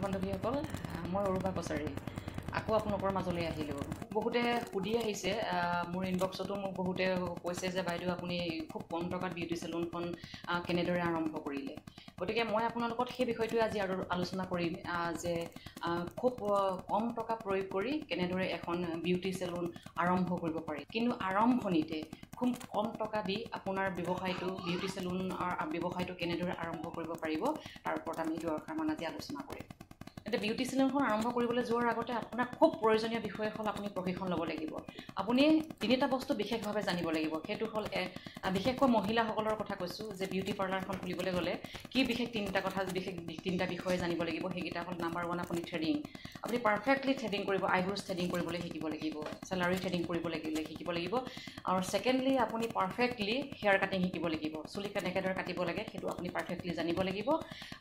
বান্ধৱীসকল মই অৰুপা কছাৰী আকৌ আপোনালোকৰ মাজলৈ আহিলোঁ বহুতে সুধি আহিছে মোৰ ইনবক্সতো মোক বহুতে কৈছে যে বাইদেউ আপুনি খুব কম টকাত বিউটি চেলুনখন কেনেদৰে আৰম্ভ কৰিলে গতিকে মই আপোনালোকক সেই বিষয়টো আজি আৰু আলোচনা কৰিম যে খুব কম টকা প্ৰয়োগ কৰি কেনেদৰে এখন বিউটি চেলুন আৰম্ভ কৰিব পাৰি কিন্তু আৰম্ভণিতে খুব কম টকা দি আপোনাৰ ব্যৱসায়টো বিউটি চেলুনৰ ব্যৱসায়টো কেনেদৰে আৰম্ভ কৰিব পাৰিব তাৰ ওপৰত আমি দুআষাৰমান আজি আলোচনা কৰিম এটা বিউটি চেলুনখন আৰম্ভ কৰিবলৈ যোৱাৰ আগতে আপোনাৰ খুব প্ৰয়োজনীয় বিষয় হ'ল আপুনি প্ৰশিক্ষণ ল'ব লাগিব আপুনি তিনিটা বস্তু বিশেষভাৱে জানিব লাগিব সেইটো হ'ল বিশেষকৈ মহিলাসকলৰ কথা কৈছোঁ যে বিউটি পাৰ্লাৰখন খুলিবলৈ গ'লে কি বিশেষ তিনিটা বিষয় জানিব লাগিব সেইকেইটা হ'ল নাম্বাৰ 1 আপুনি থ্ৰেডিং আপুনি পাৰফেক্টলি থ্ৰেডিং কৰিব আইব্ৰোজ থ্ৰেডিং কৰিবলৈ শিকিব লাগিব চেলাৰী থ্ৰেডিং কৰিব শিকিব লাগিব আৰু ছেকেণ্ডলি আপুনি পাৰফেক্টলি হেয়াৰ কাটিং শিকিব লাগিব চুলি কেনেদৰে কাটিব লাগে সেইটো আপুনি পাৰফেক্টলি জানিব লাগিব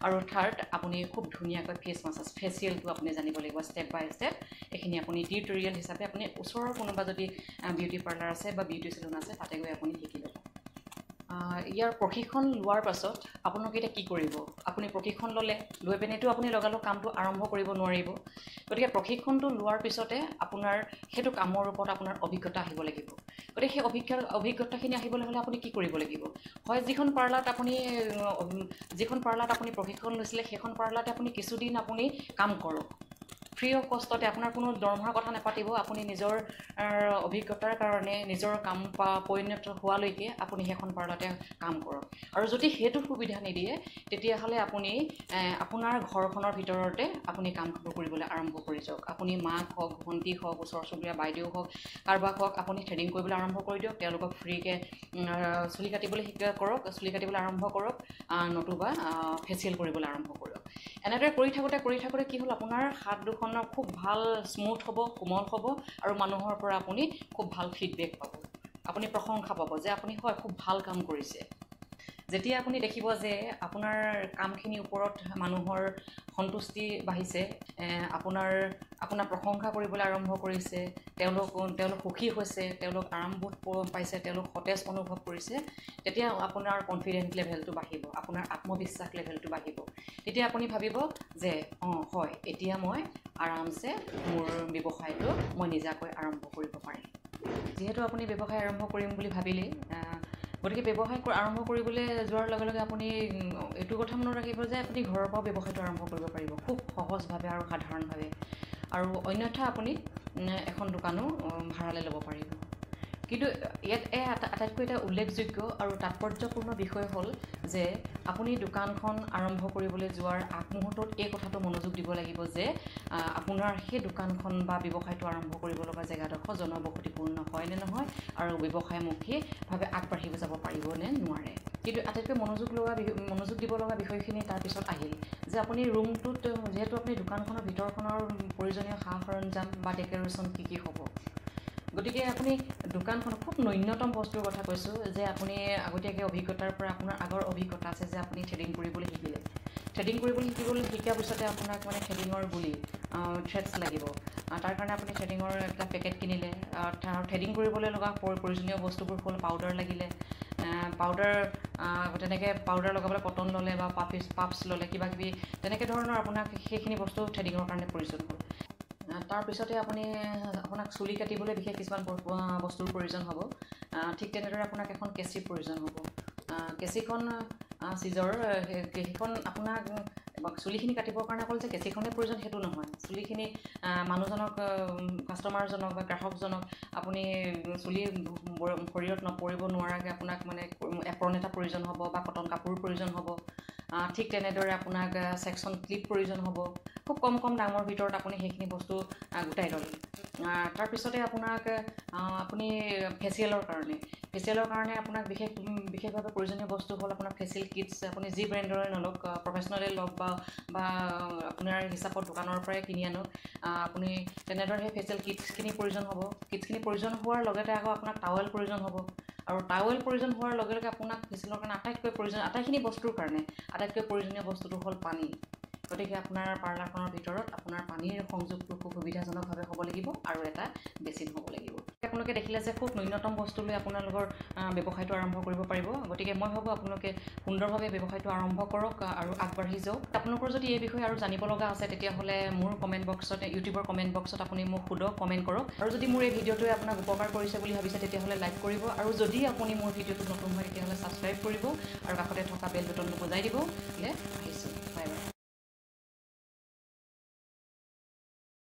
আৰু থাৰ্ড আপুনি খুব ধুনীয়াকৈ ফেচ মাছাজ ফেচিয়েলটো আপুনি জানিব লাগিব ষ্টেপ বাই ষ্টেপ এইখিনি আপুনি টিউটৰিয়েল হিচাপে আপুনি ওচৰৰ কোনোবা যদি বিউটি পাৰ্লাৰ আছে বা বিউটি চেলুন আছে তাতে গৈ আপুনি শিকি ল'ব ইয়াৰ প্ৰশিক্ষণ লোৱাৰ পাছত আপোনালোকে এতিয়া কি কৰিব আপুনি প্ৰশিক্ষণ ল'লে লৈ পিনেতো আপুনি লগালগ কামটো আৰম্ভ কৰিব নোৱাৰিব গতিকে প্ৰশিক্ষণটো লোৱাৰ পিছতে আপোনাৰ সেইটো কামৰ ওপৰত আপোনাৰ অভিজ্ঞতা আহিব লাগিব গতিকে সেই অভিজ্ঞতাখিনি আহিবলৈ হ'লে আপুনি কি কৰিব লাগিব হয় যিখন পাৰ্লাৰত আপুনি প্ৰশিক্ষণ লৈছিলে সেইখন পাৰ্লাৰতে আপুনি কিছুদিন আপুনি কাম কৰক ফ্ৰী অফ কষ্টতে আপোনাৰ কোনো দৰমহাৰ কথা নাপাতিব আপুনি নিজৰ অভিজ্ঞতাৰ কাৰণে নিজৰ কাম পৰিণত হোৱালৈকে আপুনি সেইখন পাৰ্লাৰতে কাম কৰক আৰু যদি সেইটো সুবিধা নিদিয়ে তেতিয়াহ'লে আপুনি আপোনাৰ ঘৰখনৰ ভিতৰতে আপুনি কামবোৰ কৰিবলৈ আৰম্ভ কৰি যাওক আপুনি মাক হওক ভণ্টি হওক ওচৰ চুবুৰীয়া বাইদেউ হওক কাৰোবাক হওক আপুনি থ্ৰেডিং কৰিবলৈ আৰম্ভ কৰি দিয়ক তেওঁলোকক ফ্ৰীকৈ চুলি কাটিবলৈ চুলি কাটিবলৈ আৰম্ভ কৰক নতুবা ফেচিয়েল কৰিবলৈ আৰম্ভ কৰক এনেদৰে কৰি থাকোঁতে কি হ'ল আপোনাৰ হাত দুখনৰ খুব ভাল স্মুথ হ'ব কোমল হ'ব আৰু মানুহৰ পৰা আপুনি খুব ভাল ফিডবেক পাব আপুনি প্ৰশংসা পাব যে আপুনি হয় খুব ভাল কাম কৰিছে যেতিয়া আপুনি দেখিব যে আপোনাৰ কামখিনিৰ ওপৰত মানুহৰ সন্তুষ্টি বাঢ়িছে আপোনাৰ প্ৰশংসা কৰিবলৈ আৰম্ভ কৰিছে তেওঁলোক সুখী হৈছে তেওঁলোক আৰামবোধ পাইছে তেওঁলোক সতেজ অনুভৱ কৰিছে তেতিয়া আপোনাৰ কনফিডেন্স লেভেলটো বাঢ়িব আপোনাৰ আত্মবিশ্বাস লেভেলটো বাঢ়িব তেতিয়া আপুনি ভাবিব যে হয় এতিয়া মই আৰামছে মোৰ ব্যৱসায়টো মই নিজাকৈ আৰম্ভ কৰিব পাৰিম যিহেতু আপুনি ব্যৱসায় আৰম্ভ কৰিম বুলি ভাবিলেই গতিকে ব্যৱসায় আৰম্ভ কৰিবলৈ যোৱাৰ লগে লগে আপুনি এইটো কথা মনত ৰাখিব যে আপুনি ঘৰৰ পৰা ব্যৱসায়টো আৰম্ভ কৰিব পাৰিব খুব সহজভাৱে আৰু সাধাৰণভাৱে আৰু অন্যথা আপুনি এখন দোকানো ভাড়ালৈ ল'ব পাৰিব কিন্তু ইয়াত আটাইতকৈ এটা উল্লেখযোগ্য আৰু তাৎপৰ্যপূৰ্ণ বিষয় হ'ল যে আপুনি দোকানখন আৰম্ভ কৰিবলৈ যোৱাৰ আগমুহূৰ্তত এই কথাটো মনোযোগ দিব লাগিব যে আপোনাৰ সেই দোকানখন বা ব্যৱসায়টো আৰম্ভ কৰিব লগা জেগাডোখৰ জনবসতিপূৰ্ণ হয় নে নহয় আৰু ব্যৱসায়মুখীভাৱে আগবাঢ়িব যাব পাৰিব নে নোৱাৰে কিন্তু আটাইতকৈ মনোযোগ দিব লগা বিষয়খিনি তাৰপিছত আহিল যে আপুনি ৰুমটোত যিহেতু আপুনি দোকানখনৰ ভিতৰখনৰ প্ৰয়োজনীয় সা সৰঞ্জাম বা ডেক'ৰেশ্যন কি হ'ব গতিকে আপুনি দোকানখন খুব ন্যূনতম বস্তুৰ কথা কৈছোঁ যে আপুনি আগতীয়াকৈ অভিজ্ঞতাৰ পৰা আপোনাৰ আগৰ অভিজ্ঞতা আছে যে আপুনি থ্ৰেডিং কৰিবলৈ শিকিলে শিকাৰ পিছতে আপোনাক মানে থ্ৰেডিঙৰ বুলি থ্ৰেডছ লাগিব তাৰ কাৰণে আপুনি থ্ৰেডিঙৰ এটা পেকেট কিনিলে থ্ৰেডিং কৰিবলৈ লগা প্ৰয়োজনীয় বস্তুবোৰ হ'ল পাউডাৰ লাগিলে তেনেকৈ পাউডাৰ লগাবলৈ কটন ল'লে বা পাফছ ল'লে কিবাকিবি তেনেকৈ ধৰণৰ আপোনাক সেইখিনি বস্তু থ্ৰেডিঙৰ কাৰণে প্ৰয়োজন হ'ল তাৰপিছতে আপোনাক চুলি কাটিবলৈ বিশেষ কিছুমান বস্তুৰ প্ৰয়োজন হ'ব ঠিক তেনেদৰে আপোনাক এখন কেঁচিৰ প্ৰয়োজন হ'ব কেঁচিখন চিজৰ সেইখন আপোনাক চুলিখিনি কাটিবৰ কাৰণে অকল যে কেঁচিখনেই প্ৰয়োজন সেইটো নহয় চুলিখিনি মানুহজনক কাষ্টমাৰজনক বা গ্ৰাহকজনক আপুনি চুলি শৰীৰত নপৰিব নোৱাৰাকৈ আপোনাক মানে এপ্ৰন এটা প্ৰয়োজন হ'ব বা কটন কাপোৰ প্ৰয়োজন হ'ব ঠিক তেনেদৰে আপোনাক ছেকশ্যন ক্লিপ প্ৰয়োজন হ'ব খুব কম দামৰ ভিতৰত আপুনি সেইখিনি বস্তু গোটাই ল'লে তাৰপিছতে আপুনি ফেচিয়েলৰ কাৰণে আপোনাক বিশেষভাৱে প্ৰয়োজনীয় বস্তু হ'ল আপোনাৰ ফেচিয়েল কিটছ আপুনি যি ব্ৰেণ্ডৰে নলওক প্ৰফেশ্যনেলে লওক বা আপোনাৰ হিচাপত দোকানৰ পৰাই কিনি আনক আপুনি তেনেদৰে সেই ফেচিয়েল কিটছখিনি প্ৰয়োজন হ'ব কিটছখিনি প্ৰয়োজন হোৱাৰ লগতে আকৌ আপোনাক টাৱেল প্ৰয়োজন হ'ব আৰু টাৱেল প্ৰয়োজন হোৱাৰ লগে লগে আপোনাক ফেচিয়েলৰ কাৰণে আটাইখিনি বস্তুৰ কাৰণে আটাইতকৈ প্ৰয়োজনীয় বস্তুটো হ'ল পানী গতিকে আপোনাৰ পাৰ্লাৰখনৰ ভিতৰত আপোনাৰ পানীৰ সংযোগটো খুব সুবিধাজনকভাৱে হ'ব লাগিব আৰু এটা বেচিন হ'ব লাগিব। আপোনালোকে দেখিলে যে খুব ন্যূনতম বস্তু লৈ আপোনালোকৰ ব্যৱসায়টো আৰম্ভ কৰিব পাৰিব। গতিকে মই ভাবোঁ আপোনালোকে সুন্দৰভাৱে ব্যৱসায়টো আৰম্ভ কৰক আৰু আগবাঢ়ি যাওক। আপোনালোকৰ যদি এই বিষয়ে আৰু জানিব লগা আছে তেতিয়াহ'লে মোৰ কমেণ্ট বক্সত, ইউটিউবৰ কমেণ্ট বক্সত আপুনি মোক সোধক, কমেণ্ট কৰক। আৰু যদি মোৰ এই ভিডিঅ'টোৱে আপোনাক উপকাৰ কৰিছে বুলি ভাবিছে তেতিয়াহ'লে লাইক কৰিব, আৰু যদি আপুনি মোৰ ভিডিঅ'টো নতুন হয় তেতিয়াহ'লে ছাবস্ক্ৰাইব কৰিব আৰু কাষতে থকা বেল বাটনটো বজাই দিব।